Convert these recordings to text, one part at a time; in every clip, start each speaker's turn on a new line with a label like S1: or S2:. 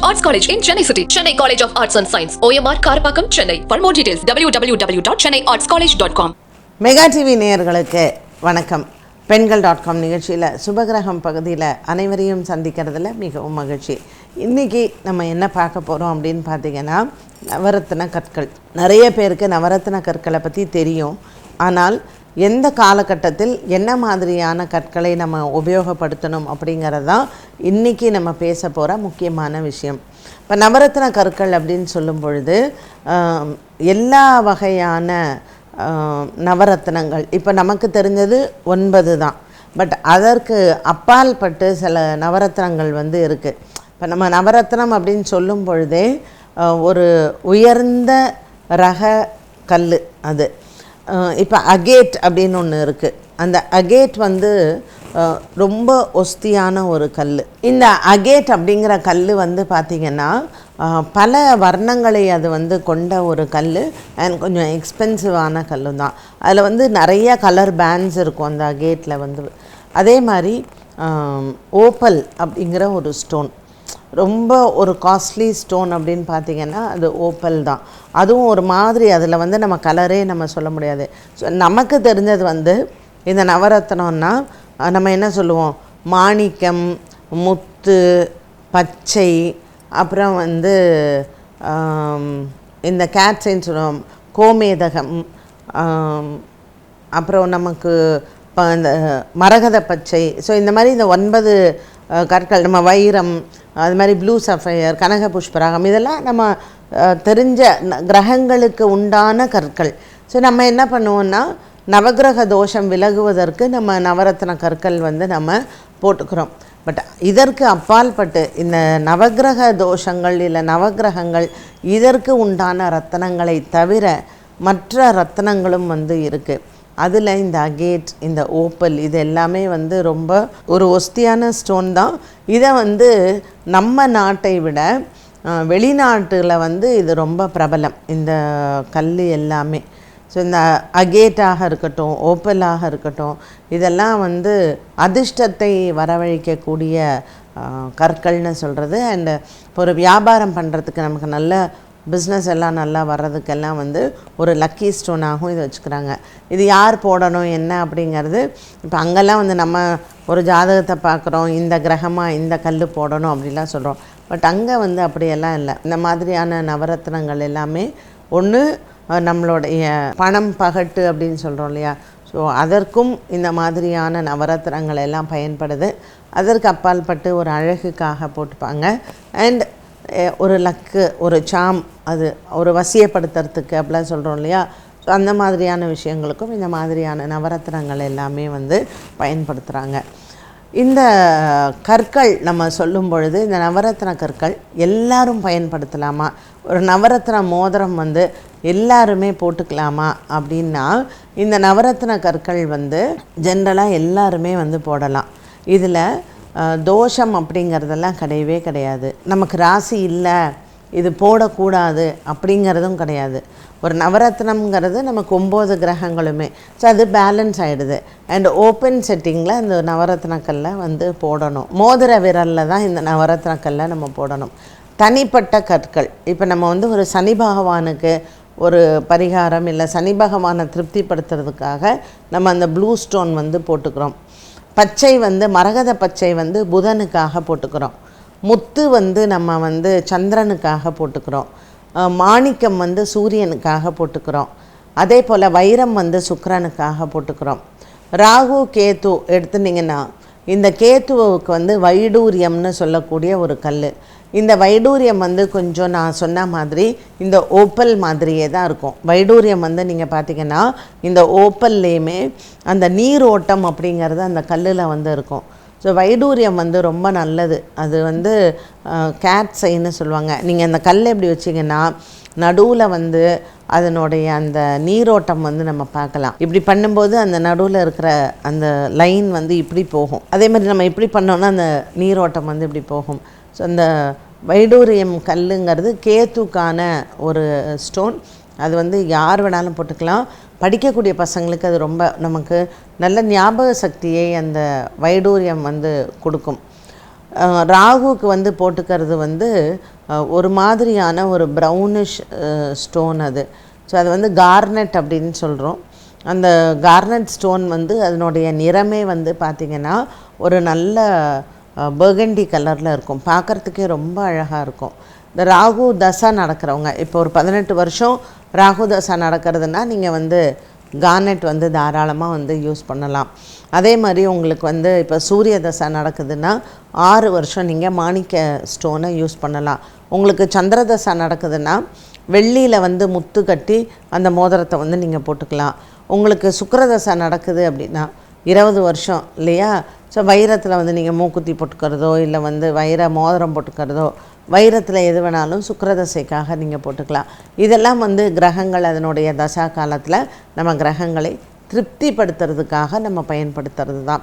S1: Arts College in Chennai City. Chennai College of Arts and Science. OMR Karapakam, Chennai. For more details, www.chennaiartscollege.com.
S2: Mega TV நேயர்களுக்கு வணக்கம். பெண்கள்.com நிகழ்ச்சியில் சுபகிரகம் பகுதியில் அனைவரையும் சந்திக்கிறதுல மிகவும் மகிழ்ச்சி. இன்றைக்கி நம்ம என்ன பார்க்க போகிறோம் அப்படின்னு பார்த்திங்கன்னா, நவரத்ன கற்கள். நிறைய பேருக்கு நவரத்ன கற்களை பற்றி தெரியும். ஆனால் எந்த காலகட்டத்தில் என்ன மாதிரியான கற்களை நம்ம உபயோகப்படுத்தணும் அப்படிங்கிறது தான் இன்றைக்கி நம்ம பேச போகிற முக்கியமான விஷயம். இப்போ நவரத்ன கற்கள் அப்படின்னு சொல்லும் பொழுது எல்லா வகையான நவரத்னங்கள், இப்போ நமக்கு தெரிஞ்சது 9 தான். பட் அதற்கு அப்பால் பட்டு சில நவரத்னங்கள் இருக்குது. இப்போ நம்ம நவரத்னம் அப்படின்னு சொல்லும் பொழுதே ஒரு உயர்ந்த ரக கல் அது. இப்போ அகேட் அப்படின்னு ஒன்று இருக்குது. அந்த அகேட் ரொம்ப ஒஸ்தியான ஒரு கல். இந்த அகேட் அப்படிங்கிற கல் பார்த்திங்கன்னா பல வர்ணங்களை அது கொண்ட ஒரு கல். அண்ட் கொஞ்சம் எக்ஸ்பென்சிவான கல் தான். அதில் நிறைய கலர் பேண்ட்ஸ் இருக்கும் அந்த அகேட்டில். அதே மாதிரி ஓப்பல் அப்படிங்கிற ஒரு ஸ்டோன், ரொம்ப ஒரு காஸ்ட்லி ஸ்டோன் அப்படின்னு பார்த்திங்கன்னா அது ஓப்பல் தான். அதுவும் ஒரு மாதிரி அதில் நம்ம கலரே நம்ம சொல்ல முடியாது. ஸோ நமக்கு தெரிஞ்சது இந்த நவரத்னம்னா நம்ம என்ன சொல்லுவோம், மாணிக்கம், முத்து, பச்சை, அப்புறம் இந்த கேட்ஸைன்னு சொல்லுவோம், கோமேதகம், அப்புறம் நமக்கு இந்த மரகத பச்சை. ஸோ இந்த மாதிரி இந்த 9 கற்கள், நம்ம வைரம், அது மாதிரி ப்ளூ சஃபயர், கனக புஷ்பராகம், இதெல்லாம் நம்ம தெரிஞ்ச கிரகங்களுக்கு உண்டான கற்கள். ஸோ நம்ம என்ன பண்ணுவோம்னா, நவகிரக தோஷம் விலகுவதற்கு நம்ம நவரத்ன கற்கள் நம்ம போட்டுக்கிறோம். பட் இதற்கு அப்பால் பட்டு இந்த நவகிரக தோஷங்கள் இல்லை நவகிரகங்கள் இதற்கு உண்டான ரத்தனங்களை தவிர மற்ற ரத்தனங்களும் இருக்குது. அதில் இந்த அகேட், இந்த ஓப்பல், இது எல்லாமே ரொம்ப ஒரு ஒஸ்தியான ஸ்டோன் தான். இதை நம்ம நாட்டை விட வெளிநாட்டில் இது ரொம்ப பிரபலம், இந்த கல் எல்லாமே. ஸோ இந்த அகேட்டாக இருக்கட்டும், ஓப்பலாக இருக்கட்டும், இதெல்லாம் அதிர்ஷ்டத்தை வரவழைக்கக்கூடிய கற்கள்னு சொல்கிறது. அண்டு இப்போ ஒரு வியாபாரம் பண்ணுறதுக்கு நமக்கு நல்ல பிஸ்னஸ் எல்லாம் நல்லா வர்றதுக்கெல்லாம் ஒரு லக்கி ஸ்டோனாகவும் இதை வச்சுக்கிறாங்க. இது யார் போடணும் என்ன அப்படிங்கிறது, இப்போ அங்கெல்லாம் நம்ம ஒரு ஜாதகத்தை பார்க்குறோம், இந்த கிரகமாக இந்த கல் போடணும் அப்படிலாம் சொல்கிறோம். பட் அங்கே அப்படியெல்லாம் இல்லை. இந்த மாதிரியான நவரத்னங்கள் எல்லாமே ஒன்று நம்மளுடைய பணம் பகட்டு அப்படின்னு சொல்கிறோம் இல்லையா, ஸோ அதற்கும் இந்த மாதிரியான நவரத்னங்கள் எல்லாம் பயன்படுது. அதற்கு அப்பால் பட்டு ஒரு அழகுக்காக போட்டுப்பாங்க. அண்ட் ஒரு லக்கு, ஒரு சாம், அது ஒரு வசியப்படுத்துறதுக்கு அப்படிலாம் சொல்கிறோம் இல்லையா. ஸோ அந்த மாதிரியான விஷயங்களுக்கும் இந்த மாதிரியான நவரத்னங்கள் எல்லாமே பயன்படுத்துகிறாங்க. இந்த கற்கள் நம்ம சொல்லும் பொழுது, இந்த நவரத்ன கற்கள் எல்லாரும் பயன்படுத்தலாமா, ஒரு நவரத்ன மோதிரம் எல்லாருமே போட்டுக்கலாமா அப்படின்னா, இந்த நவரத்ன கற்கள் ஜென்ரலாக எல்லாருமே போடலாம். இதில் தோஷம் அப்படிங்கிறதெல்லாம் கிடையவே கிடையாது. நமக்கு ராசி இல்லை, இது போடக்கூடாது அப்படிங்கிறதும் கிடையாது. ஒரு நவரத்னம்ங்கிறது நமக்கு 9 கிரகங்களுமே, ஸோ அது பேலன்ஸ் ஆகிடுது. அண்ட் ஓப்பன் செட்டிங்கில் இந்த நவரத்னக்கல்லை போடணும். மோதிர விரலில் தான் இந்த நவரத்னக்கல்லை நம்ம போடணும். தனிப்பட்ட கற்கள், இப்போ நம்ம ஒரு சனி பகவானுக்கு ஒரு பரிகாரம் இல்லை சனி பகவானை திருப்திப்படுத்துறதுக்காக நம்ம அந்த ப்ளூ ஸ்டோன் போட்டுக்கிறோம். பச்சை மரகத பச்சை புதனுக்காக போட்டுக்கிறோம். முத்து நம்ம சந்திரனுக்காக போட்டுக்கிறோம். மாணிக்கம் சூரியனுக்காக போட்டுக்கிறோம். அதே போல் வைரம் சுக்கிரனுக்காக போட்டுக்கிறோம். ராகு கேத்து எடுத்துட்டிங்கன்னா, இந்த கேத்துவுக்கு வைடூரியம்னு சொல்லக்கூடிய ஒரு கல். இந்த வைடூரியம் கொஞ்சம் நான் சொன்ன மாதிரி இந்த ஓப்பல் மாதிரியே தான் இருக்கும். வைடூரியம் நீங்கள் பார்த்திங்கன்னா இந்த ஓப்பல்லையுமே அந்த நீரோட்டம் அப்படிங்கிறது அந்த கல்லில் இருக்கும். ஸோ வைடூரியம் ரொம்ப நல்லது. அது கேட்ஸைன்னு சொல்லுவாங்க. நீங்கள் அந்த கல் எப்படி வச்சிங்கன்னா, நடுவில் அதனுடைய அந்த நீரோட்டம் நம்ம பார்க்கலாம். இப்படி பண்ணும்போது அந்த நடுவில் இருக்கிற அந்த லைன் இப்படி போகும். அதே மாதிரி நம்ம இப்படி பண்ணோன்னா அந்த நீரோட்டம் இப்படி போகும். ஸோ அந்த வைடூரியம் கல்லுங்கிறது கேத்துக்கான ஒரு ஸ்டோன். அது யார் வேணாலும் போட்டுக்கலாம். படிக்கக்கூடிய பசங்களுக்கு அது ரொம்ப நமக்கு நல்ல ஞாபக சக்தியை அந்த வைடூரியம் கொடுக்கும். ராகுக்கு வந்து போட்டுக்கிறது வந்து ஒரு மாதிரியான ஒரு ப்ரௌனிஷ் ஸ்டோன் அது. ஸோ அது வந்து கார்னெட் அப்படின்னு சொல்கிறோம். அந்த கார்னெட் ஸ்டோன் வந்து அதனுடைய நிறமே வந்து பார்த்திங்கன்னா ஒரு நல்ல பர்கண்டி கலரில் இருக்கும். பார்க்குறதுக்கே ரொம்ப அழகாக இருக்கும். இந்த ராகு தசா நடக்கிறவங்க இப்போ ஒரு 18 வருஷம் ராகு தசா நடக்கிறதுனா நீங்கள் வந்து கார்னெட் வந்து தாராளமாக வந்து யூஸ் பண்ணலாம். அதே மாதிரி உங்களுக்கு வந்து இப்போ சூரிய தசா நடக்குதுன்னா 6 வருஷம் நீங்கள் மாணிக்க ஸ்டோனை யூஸ் பண்ணலாம். உங்களுக்கு சந்திர தசா நடக்குதுன்னா வெள்ளியில் வந்து முத்து கட்டி அந்த மோதிரத்தை வந்து நீங்கள் போட்டுக்கலாம். உங்களுக்கு சுக்கிரதசை நடக்குது அப்படின்னா 20 வருஷம் இல்லையா? ஸோ வைரத்தில் வந்து நீங்கள் மூக்குத்தி போட்டுக்கிறதோ இல்லை வந்து வைர மோதிரம் போட்டுக்கிறதோ வைரத்தில் எது வேணாலும் சுக்கிரதசைக்காக நீங்கள் போட்டுக்கலாம். இதெல்லாம் வந்து கிரகங்கள் அதனுடைய தசா காலத்தில் நம்ம கிரகங்களை திருப்திப்படுத்துறதுக்காக நம்ம பயன்படுத்துறது தான்.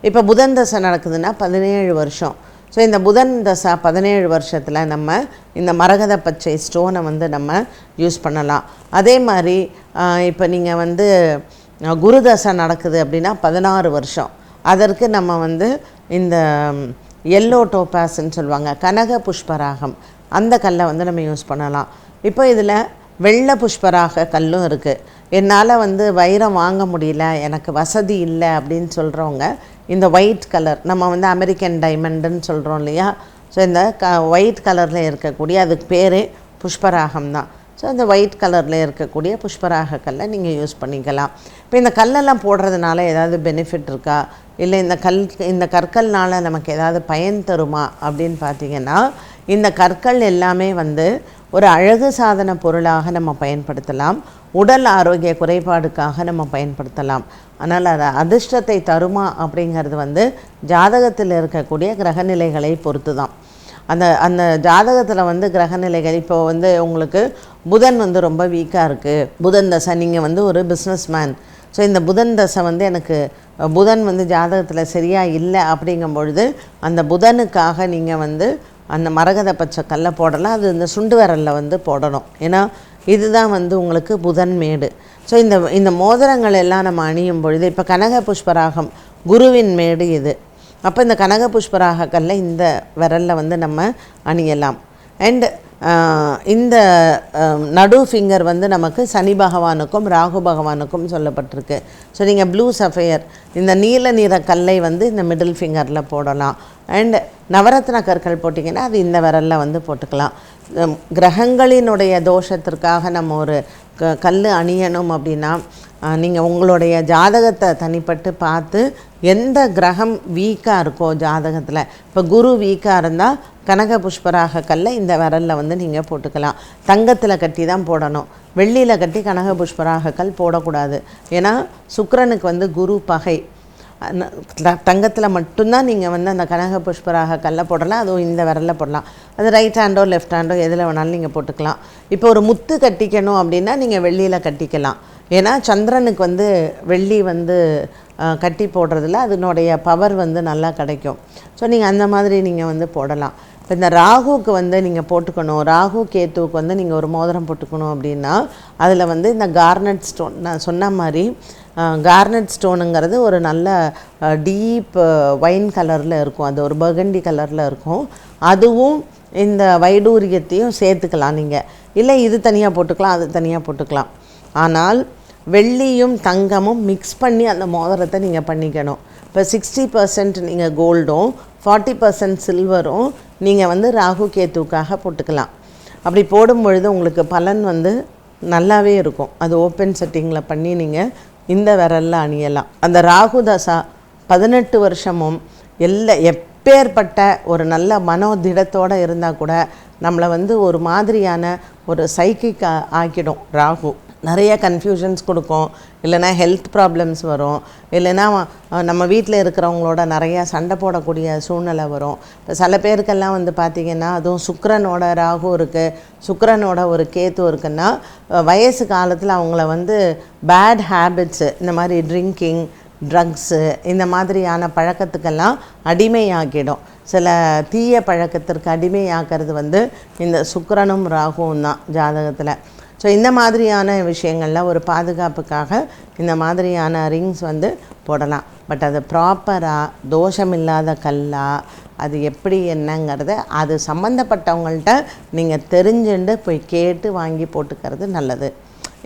S2: இப்போ புதன் தசை நடக்குதுன்னா 17 வருஷம். ஸோ இந்த புதன் தசா 17 வருஷத்தில் நம்ம இந்த மரகத பச்சை ஸ்டோனை வந்து நம்ம யூஸ் பண்ணலாம். அதே மாதிரி இப்போ நீங்கள் வந்து குரு தசை நடக்குது அப்படின்னா 16 வருஷம். அதற்கு நம்ம வந்து இந்த எல்லோ டோபாஸ்ன்னு சொல்லுவாங்க, கனக புஷ்பராகம், அந்த கல்லை வந்து நம்ம யூஸ் பண்ணலாம். இப்போ இதில் வெள்ளை புஷ்பராக கல்லும் இருக்குது. என்னால் வந்து வைரம் வாங்க முடியல, எனக்கு வசதி இல்லை அப்படின்னு சொல்கிறவங்க இந்த ஒயிட் கலர், நம்ம வந்து அமெரிக்கன் டைமண்டுன்னு சொல்கிறோம் இல்லையா? ஸோ இந்த ஒயிட் கலரில் இருக்கக்கூடிய, அதுக்கு பேரே புஷ்பராகம் தான். ஸோ இந்த ஒயிட் கலரில் இருக்கக்கூடிய புஷ்பராக கல்லை நீங்கள் யூஸ் பண்ணிக்கலாம். இப்போ இந்த கல்லெல்லாம் போடுறதுனால ஏதாவது பெனிஃபிட் இருக்கா, இல்லை இந்த கற்கள்னால் நமக்கு ஏதாவது பயன் தருமா அப்படின்னு பார்த்திங்கன்னா, இந்த கற்கள் எல்லாமே வந்து ஒரு அழகு சாதன பொருளாக நம்ம பயன்படுத்தலாம், உடல் ஆரோக்கிய குறைபாடுக்காக நம்ம பயன்படுத்தலாம். ஆனால் அது அதிர்ஷ்டத்தை தருமா அப்படிங்கிறது வந்து ஜாதகத்தில் இருக்கக்கூடிய கிரகநிலைகளை பொறுத்து தான். அந்த ஜாதகத்தில் வந்து கிரகநிலைகள், இப்போ வந்து உங்களுக்கு புதன் வந்து ரொம்ப வீக்காக இருக்குது, புதன் தசை, நீங்கள் வந்து ஒரு பிஸ்னஸ் மேன், ஸோ இந்த புதன் தசை வந்து எனக்கு புதன் வந்து ஜாதகத்தில் சரியாக இல்லை அப்படிங்கும் பொழுது அந்த புதனுக்காக நீங்கள் வந்து அந்த மரகத பச்சை கல்லை போடலாம். அது இந்த சுண்டு விரலில் வந்து போடணும். ஏன்னா இதுதான் வந்து உங்களுக்கு புதன் மேடு. ஸோ இந்த மோதிரங்கள் எல்லாம் நம்ம அணியும் பொழுது, இப்போ கனக புஷ்பராகம் குருவின் மேடு இது. அப்போ இந்த கனக புஷ்பராக கல்லை இந்த விரலில் வந்து நம்ம அணியலாம். அண்ட் இந்த நடு ஃபிங்கர் வந்து நமக்கு சனி பகவானுக்கும் ராகு பகவானுக்கும் சொல்லப்பட்டிருக்கு. ஸோ நீங்கள் ப்ளூ சஃபையர், இந்த நீல நிற கல்லை வந்து இந்த மிடில் ஃபிங்கரில் போடலாம். அண்ட் நவரத்ன கற்கள் போட்டிங்கன்னா அது இந்த விரலில் வந்து போட்டுக்கலாம். கிரகங்களினுடைய தோஷத்திற்காக நம்ம ஒரு கல் அணியணும் அப்படின்னா நீங்கள் உங்களுடைய ஜாதகத்தை தனிப்பட்டு பார்த்து எந்த கிரகம் வீக்காக இருக்கோ ஜாதகத்தில், இப்போ குரு வீக்காக இருந்தால் கனக புஷ்பராக கல்லை இந்த விரலில் வந்து நீங்கள் போட்டுக்கலாம். தங்கத்தில் கட்டி தான் போடணும், வெள்ளியில் கட்டி கனக புஷ்பராக கல் போடக்கூடாது. ஏன்னா சுக்கிரனுக்கு வந்து குரு பகை. தங்கத்தில் மட்டும்தான் நீங்கள் வந்து அந்த கனக புஷ்பராக கல்லை போடலாம். அதுவும் இந்த விரலில் போடலாம். அது ரைட் ஹேண்டோ லெஃப்ட் ஹேண்டோ எதில் வேணாலும் நீங்கள் போட்டுக்கலாம். இப்போ ஒரு முத்து கட்டிக்கணும் அப்படின்னா நீங்கள் வெள்ளியில் கட்டிக்கலாம். ஏன்னா சந்திரனுக்கு வந்து வெள்ளி வந்து கட்டி போடுறதுல அதனுடைய பவர் வந்து நல்லா கிடைக்கும். ஸோ நீங்கள் அந்த மாதிரி நீங்கள் வந்து போடலாம். இப்போ இந்த ராகுக்கு வந்து நீங்கள் போட்டுக்கணும், ராகு கேத்துவுக்கு வந்து நீங்கள் ஒரு மோதிரம் போட்டுக்கணும் அப்படின்னா அதில் வந்து இந்த கார்னட் ஸ்டோன், நான் சொன்ன மாதிரி கார்னட் ஸ்டோனுங்கிறது ஒரு நல்ல டீப் ஒயின் கலரில் இருக்கும், அது ஒரு பர்கண்டி கலரில் இருக்கும். அதுவும் இந்த வைடூரியத்தையும் சேர்த்துக்கலாம் நீங்கள், இல்லை இது தனியாக போட்டுக்கலாம் அது தனியாக போட்டுக்கலாம். ஆனால் வெள்ளியும் தங்கமும் மிக்ஸ் பண்ணி அந்த மோதிரத்தை நீங்கள் பண்ணிக்கணும். இப்போ 60% நீங்கள் கோல்டும் 40% சில்வரும் நீங்கள் வந்து ராகு கேத்துவுக்காக போட்டுக்கலாம். அப்படி போடும் பொழுது உங்களுக்கு பலன் வந்து நல்லாவே இருக்கும். அது ஓப்பன் செட்டிங்கில் பண்ணி நீங்கள் இந்த விரலில் அணியலாம். அந்த ராகு தசா 18 வருஷமும் எப்பேற்பட்ட ஒரு நல்ல மனோதிடத்தோடு இருந்தால் கூட நம்மளை வந்து ஒரு மாதிரியான ஒரு சைக்கிக் ஆக்கிடும். ராகு நிறைய கன்ஃபியூஷன்ஸ் கொடுக்கும், இல்லைனா ஹெல்த் ப்ராப்ளம்ஸ் வரும், இல்லைனா நம்ம வீட்டில் இருக்கிறவங்களோட நிறையா சண்டை போடக்கூடிய சூழ்நிலை வரும். இப்போ சில பேருக்கெல்லாம் வந்து பார்த்திங்கன்னா, அதுவும் சுக்கிரனோட ராகு இருக்குது, சுக்கிரனோட ஒரு கேத்து இருக்குன்னா வயசு காலத்தில் அவங்கள வந்து பேட் ஹேபிட்ஸு, இந்த மாதிரி ட்ரிங்கிங், ட்ரக்ஸு, இந்த மாதிரியான பழக்கத்துக்கெல்லாம் அடிமையாக்கிடும். சில தீய பழக்கத்திற்கு அடிமையாக்கிறது வந்து இந்த சுக்கிரனும் ராகுவும் தான் ஜாதகத்தில். ஸோ இந்த மாதிரியான விஷயங்களில் ஒரு பாதுகாப்புக்காக இந்த மாதிரியான ரிங்ஸ் வந்து போடலாம். பட் அது ப்ராப்பராக தோஷம் இல்லாத கல்லா அது எப்படி என்னங்கிறத அது சம்மந்தப்பட்டவங்கள்ட்ட நீங்கள் தெரிஞ்சுண்டு போய் கேட்டு வாங்கி போட்டுக்கிறது நல்லது.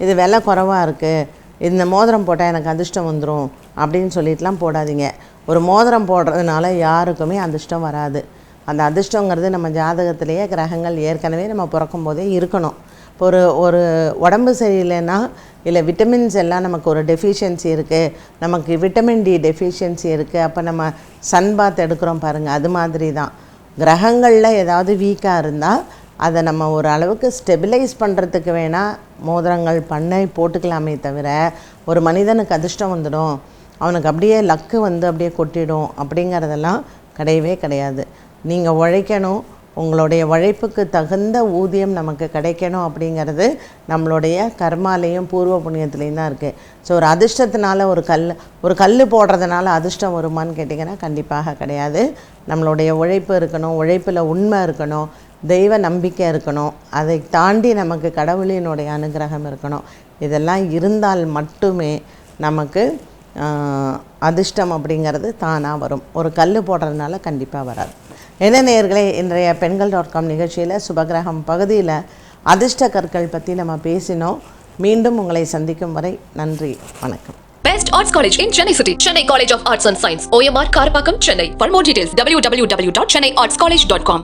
S2: இது விலை குறைவாக இருக்குது, இந்த மோதிரம் போட்டால் எனக்கு அதிர்ஷ்டம் வந்துடும் அப்படின்னு சொல்லிட்டுலாம் போடாதீங்க. ஒரு மோதிரம் போடுறதுனால யாருக்குமே அதிர்ஷ்டம் வராது. அந்த அதிர்ஷ்டங்கிறது நம்ம ஜாதகத்திலேயே கிரகங்கள் ஏற்கனவே நம்ம பிறக்கும் போதே இருக்கணும். இப்போ ஒரு உடம்பு சரியில்லைன்னா இல்லை விட்டமின்ஸ் எல்லாம் நமக்கு ஒரு டெஃபிஷியன்சி இருக்குது, நமக்கு விட்டமின் டி டெஃபிஷியன்சி இருக்குது, அப்போ நம்ம சன் பாத் எடுக்கிறோம் பாருங்கள், அது மாதிரி தான் கிரகங்களில் ஏதாவது வீக்காக இருந்தால் அதை நம்ம ஒரு அளவுக்கு ஸ்டெபிலைஸ் பண்ணுறதுக்கு வேணால் மோதிரங்கள் பண்ணை போட்டுக்கலாமே தவிர ஒரு மனிதனுக்கு அதிர்ஷ்டம் வந்துடும், அவனுக்கு அப்படியே லக்கு வந்து அப்படியே கொட்டிடும் அப்படிங்கிறதெல்லாம் கிடையவே கிடையாது. நீங்கள் உழைக்கணும், உங்களுடைய உழைப்புக்கு தகுந்த ஊதியம் நமக்கு கிடைக்கணும் அப்படிங்கிறது நம்மளுடைய கர்மாலேயும் பூர்வ புண்ணியத்துலேயும் தான் இருக்குது. ஸோ ஒரு அதிர்ஷ்டத்தினால ஒரு கல் போடுறதுனால அதிர்ஷ்டம் வருமானு கேட்டிங்கன்னா கண்டிப்பாக கிடையாது. நம்மளுடைய உழைப்பு இருக்கணும், உழைப்பில் உண்மை இருக்கணும், தெய்வ நம்பிக்கை இருக்கணும், அதை தாண்டி நமக்கு கடவுளினுடைய அனுகிரகம் இருக்கணும். இதெல்லாம் இருந்தால் மட்டுமே நமக்கு அதிர்ஷ்டம் அப்படிங்கிறது தானாக வரும். ஒரு கல் போடுறதுனால கண்டிப்பாக வராது. என்ன நேயர்களே, இன்றைய பெண்கள்.com நிகழ்ச்சியில் சுபகிரகம் பகுதியில் அதிர்ஷ்ட கற்கள் பற்றி நம்ம பேசினோம். மீண்டும் உங்களை சந்திக்கும் வரை நன்றி, வணக்கம்.
S1: Best Arts College in Chennai City. Chennai College of Arts and Science. OMR Karpakkam, Chennai. For more details, www.chennaiartscollege.com.